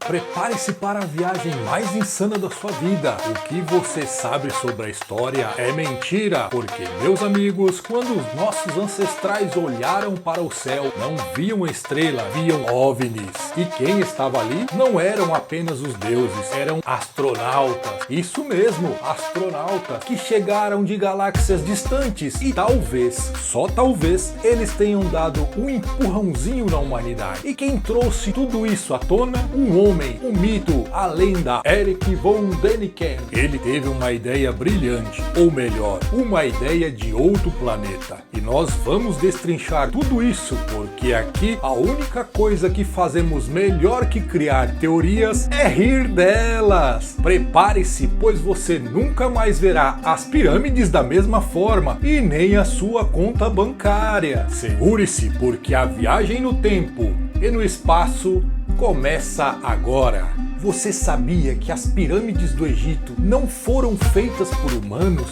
Prepare-se para a viagem mais insana da sua vida. O que você sabe sobre a história é mentira, porque, meus amigos, quando os nossos ancestrais olharam para o céu, não viam estrela, viam OVNIs. E quem estava ali não eram apenas os deuses, eram astronautas. Isso mesmo, astronautas que chegaram de galáxias distantes e talvez, só talvez, eles tenham dado um empurrãozinho na humanidade. E quem trouxe tudo isso à tona? Um homem, um mito, a lenda Erich von Däniken. Ele teve uma ideia brilhante, ou melhor, uma ideia de outro planeta. E nós vamos destrinchar tudo isso, porque aqui a única coisa que fazemos melhor que criar teorias é rir delas. Prepare-se, pois você nunca mais verá as pirâmides da mesma forma e nem a sua conta bancária. Segure-se, porque a viagem no tempo e no espaço começa agora. Você sabia que as pirâmides do Egito não foram feitas por humanos?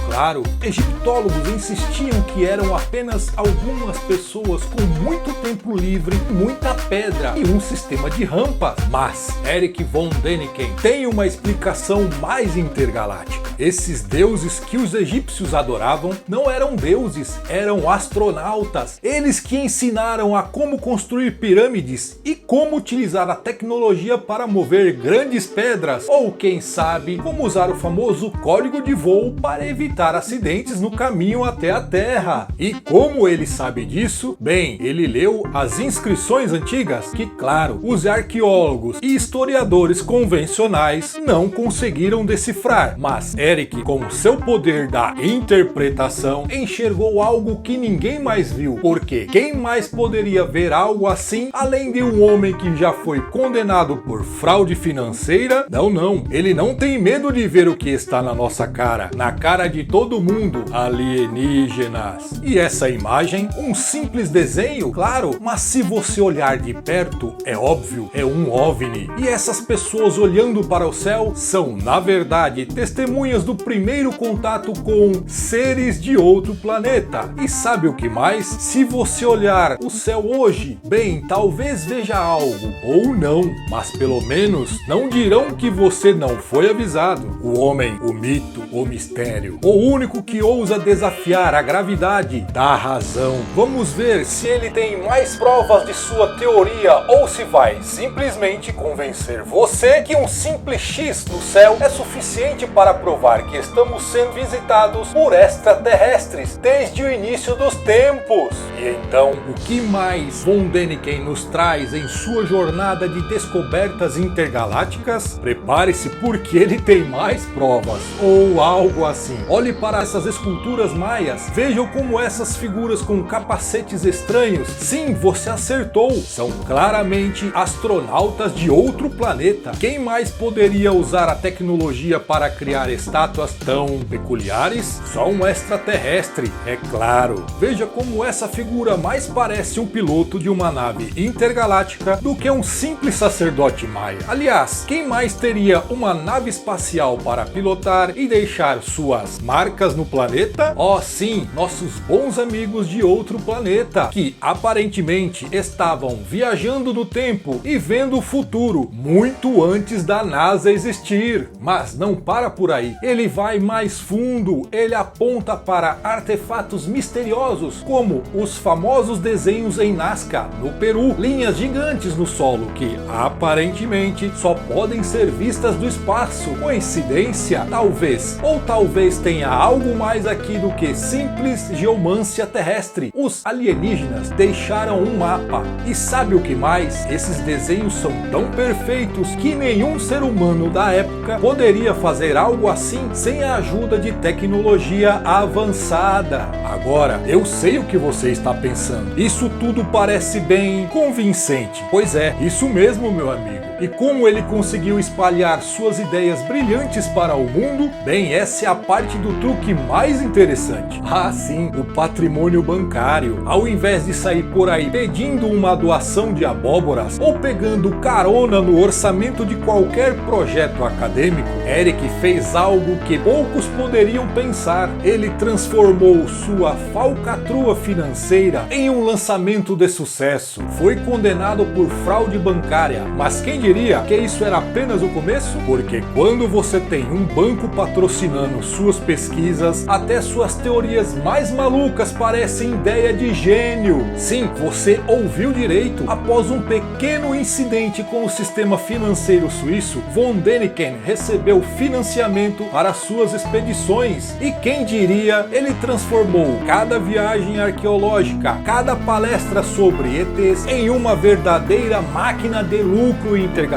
Claro. Egiptólogos insistiam que eram apenas algumas pessoas com muito tempo livre, muita pedra e um sistema de rampas. Mas Erich von Däniken tem uma explicação mais intergaláctica. Esses deuses que os egípcios adoravam não eram deuses, eram astronautas. Eles que ensinaram a como construir pirâmides e como utilizar a tecnologia para mover grandes pedras, ou quem sabe, como usar o famoso código de voo para evitar acidentes no caminho até a Terra. E como ele sabe disso? Bem, ele leu as inscrições antigas que, claro, os arqueólogos e historiadores convencionais não conseguiram decifrar, mas Erich, com seu poder da interpretação, enxergou algo que ninguém mais viu, porque quem mais poderia ver algo assim, além de um homem que já foi condenado por fraude financeira? Não, ele não tem medo de ver o que está na nossa cara, na cara de todo mundo, alienígenas. E essa imagem, um simples desenho, claro, mas se você olhar de perto, é óbvio, é um OVNI. E essas pessoas olhando para o céu são, na verdade, testemunhas do primeiro contato com seres de outro planeta. E sabe o que mais? Se você olhar o céu hoje, bem, talvez veja algo, ou não, mas pelo menos não dirão que você não foi avisado. O homem, o mito, o mistério, o único que ousa desafiar a gravidade, dá razão. Vamos ver se ele tem mais provas de sua teoria ou se vai simplesmente convencer você que um simples X no céu é suficiente para provar que estamos sendo visitados por extraterrestres desde o início dos tempos. E então, o que mais von Däniken nos traz em sua jornada de descobertas intergalácticas? Prepare-se, porque ele tem mais provas, ou algo assim. Olhe para essas esculturas maias, vejam como essas figuras com capacetes estranhos, sim, você acertou, são claramente astronautas de outro planeta. Quem mais poderia usar a tecnologia para criar estátuas tão peculiares? Só um extraterrestre, é claro. Veja como essa figura mais parece um piloto de uma nave intergaláctica do que um simples sacerdote maia. Aliás, quem mais teria uma nave espacial para pilotar e deixar suas marcas no planeta? Oh sim, nossos bons amigos de outro planeta, que aparentemente estavam viajando no tempo e vendo o futuro muito antes da NASA existir. Mas não para por aí, ele vai mais fundo, ele aponta para artefatos misteriosos como os famosos desenhos em Nazca, no Peru, linhas gigantes no solo que aparentemente só podem ser vistas do espaço. Coincidência? Talvez. Ou talvez tenha algo mais aqui do que simples geomância terrestre. Os alienígenas deixaram um mapa. E sabe o que mais? Esses desenhos são tão perfeitos que nenhum ser humano da época poderia fazer algo assim sem a ajuda de tecnologia avançada. Agora, eu sei o que você está pensando. Isso tudo parece bem convincente. Pois é, isso mesmo, meu amigo. E como ele conseguiu espalhar suas ideias brilhantes para o mundo? Bem, essa é a parte do truque mais interessante. Ah, sim, o patrimônio bancário. Ao invés de sair por aí pedindo uma doação de abóboras ou pegando carona no orçamento de qualquer projeto acadêmico, Erich fez algo que poucos poderiam pensar. Ele transformou sua falcatrua financeira em um lançamento de sucesso. Foi condenado por fraude bancária, mas quem diria diria que isso era apenas o começo? Porque quando você tem um banco patrocinando suas pesquisas, até suas teorias mais malucas parecem ideia de gênio. Sim, você ouviu direito. Após um pequeno incidente com o sistema financeiro suíço, von Däniken recebeu financiamento para suas expedições. E quem diria, ele transformou cada viagem arqueológica, cada palestra sobre ETs em uma verdadeira máquina de lucro intergaláctico.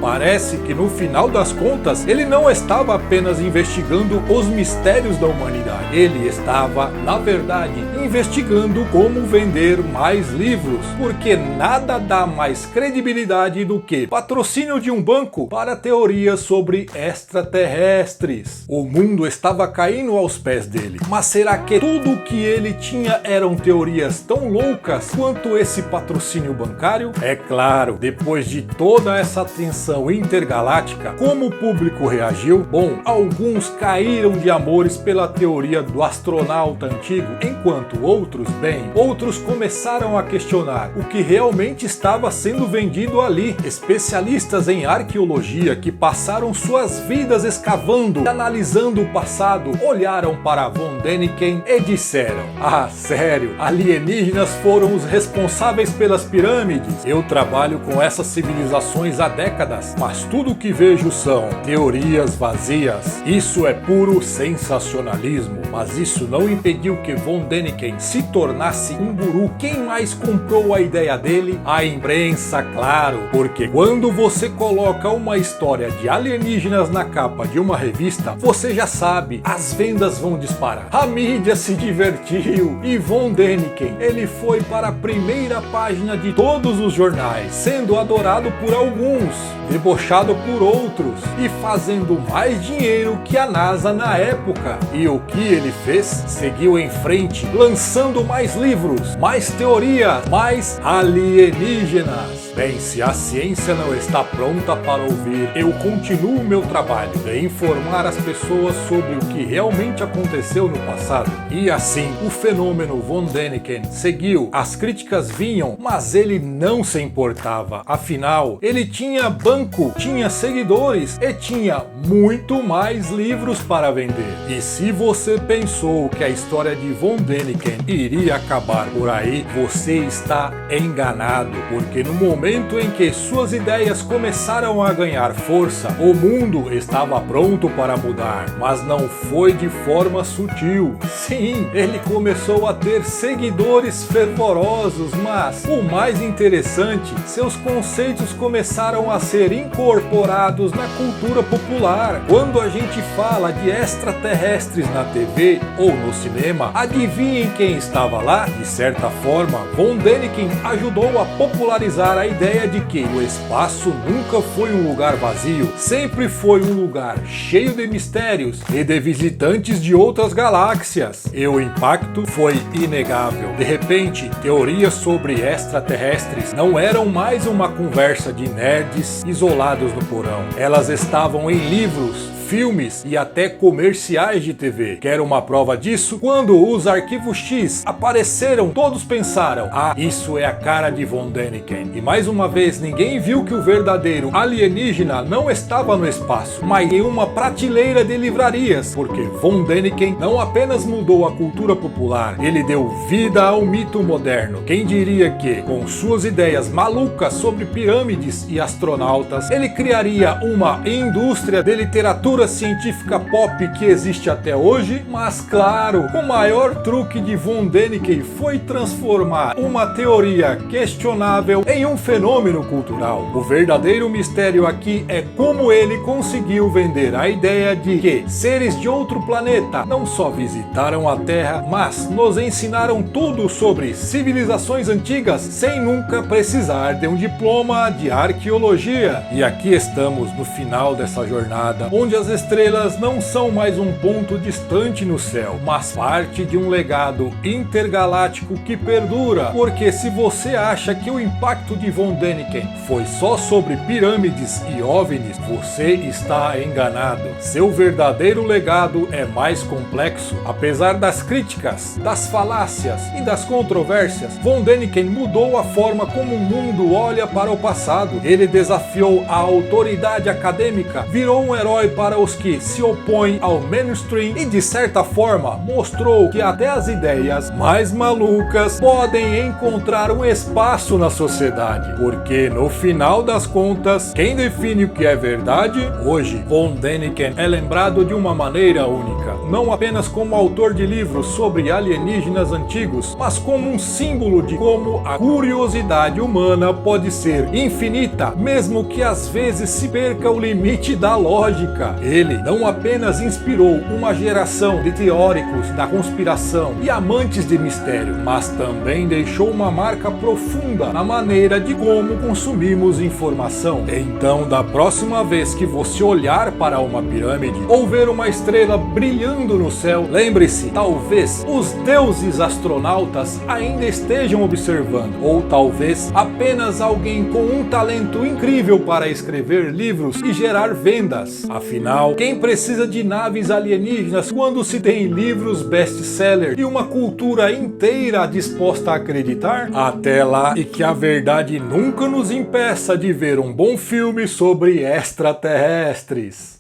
Parece que no final das contas, ele não estava apenas investigando os mistérios da humanidade. Ele estava, na verdade, investigando como vender mais livros, porque nada dá mais credibilidade do que patrocínio de um banco para teorias sobre extraterrestres. O mundo estava caindo aos pés dele, mas será que tudo o que ele tinha eram teorias tão loucas quanto esse patrocínio bancário? É claro, depois de toda essa tensão intergaláctica, como o público reagiu? Bom, alguns caíram de amores pela teoria do astronauta antigo, enquanto outros começaram a questionar o que realmente estava sendo vendido ali. Especialistas em arqueologia que passaram suas vidas escavando e analisando o passado, olharam para von Däniken e disseram: ah, sério, alienígenas foram os responsáveis pelas pirâmides? Eu trabalho com essas civilizações há décadas, mas tudo o que vejo são teorias vazias. Isso é puro sensacionalismo, mas isso não impediu que von Däniken se tornasse um guru. Quem mais comprou a ideia dele? A imprensa, claro, porque quando você coloca uma história de alienígenas na capa de uma revista, você já sabe, as vendas vão disparar. A mídia se divertiu e von Däniken, ele foi para a primeira página de todos os jornais, sendo adorado por alguns, debochado por outros e fazendo mais dinheiro que a NASA na época. E o que ele fez? Seguiu em frente, lançando mais livros, mais teorias, mais alienígenas. Bem, se a ciência não está pronta para ouvir, eu continuo meu trabalho de informar as pessoas sobre o que realmente aconteceu no passado. E assim, o fenômeno von Däniken seguiu. As críticas vinham, mas ele não se importava. Afinal, ele tinha banco, tinha seguidores e tinha muito mais livros para vender. E se você pensou que a história de von Däniken iria acabar por aí, você está enganado, porque no momento em que suas ideias começaram a ganhar força, o mundo estava pronto para mudar, mas não foi de forma sutil. Sim, ele começou a ter seguidores fervorosos, mas o mais interessante, seus conceitos começaram a ser incorporados na cultura popular. Quando a gente fala de extraterrestres na TV ou no cinema, adivinhem quem estava lá? De certa forma, von Däniken ajudou a popularizar a ideia de que o espaço nunca foi um lugar vazio, sempre foi um lugar cheio de mistérios e de visitantes de outras galáxias. E o impacto foi inegável. De repente, teorias sobre extraterrestres não eram mais uma conversa de nerds isolados no porão. Elas estavam em livros, filmes e até comerciais de TV. Quer uma prova disso? Quando os arquivos X apareceram, todos pensaram: ah, isso é a cara de von Däniken. E mais uma vez, ninguém viu que o verdadeiro alienígena não estava no espaço, mas em uma prateleira de livrarias, porque von Däniken não apenas mudou a cultura popular, ele deu vida ao mito moderno. Quem diria que, com suas ideias malucas sobre pirâmides e astronautas, ele criaria uma indústria de literatura científica pop que existe até hoje? Mas claro, o maior truque de von Däniken foi transformar uma teoria questionável em um fenômeno cultural. O verdadeiro mistério aqui é como ele conseguiu vender a ideia de que seres de outro planeta não só visitaram a Terra, mas nos ensinaram tudo sobre civilizações antigas sem nunca precisar de um diploma de arqueologia. E aqui estamos no final dessa jornada, onde as estrelas não são mais um ponto distante no céu, mas parte de um legado intergaláctico que perdura, porque se você acha que o impacto de Von Däniken foi só sobre pirâmides e OVNIs, você está enganado. Seu verdadeiro legado é mais complexo. Apesar das críticas, das falácias e das controvérsias, Von Däniken mudou a forma como o mundo olha para o passado. Ele desafiou a autoridade acadêmica, virou um herói para os que se opõem ao mainstream e, de certa forma, mostrou que até as ideias mais malucas podem encontrar um espaço na sociedade. Porque, no final das contas, quem define o que é verdade? Hoje, Von Däniken é lembrado de uma maneira única, não apenas como autor de livros sobre alienígenas antigos, mas como um símbolo de como a curiosidade humana pode ser infinita, mesmo que às vezes se perca o limite da lógica. Ele não apenas inspirou uma geração de teóricos da conspiração e amantes de mistério, mas também deixou uma marca profunda na maneira de como consumimos informação. Então, da próxima vez que você olhar para uma pirâmide ou ver uma estrela brilhando no céu, lembre-se, talvez os deuses astronautas ainda estejam observando, ou talvez apenas alguém com um talento incrível para escrever livros e gerar vendas. Afinal, quem precisa de naves alienígenas quando se tem livros best-seller e uma cultura inteira disposta a acreditar? Até lá, e que a verdade nunca nos impeça de ver um bom filme sobre extraterrestres.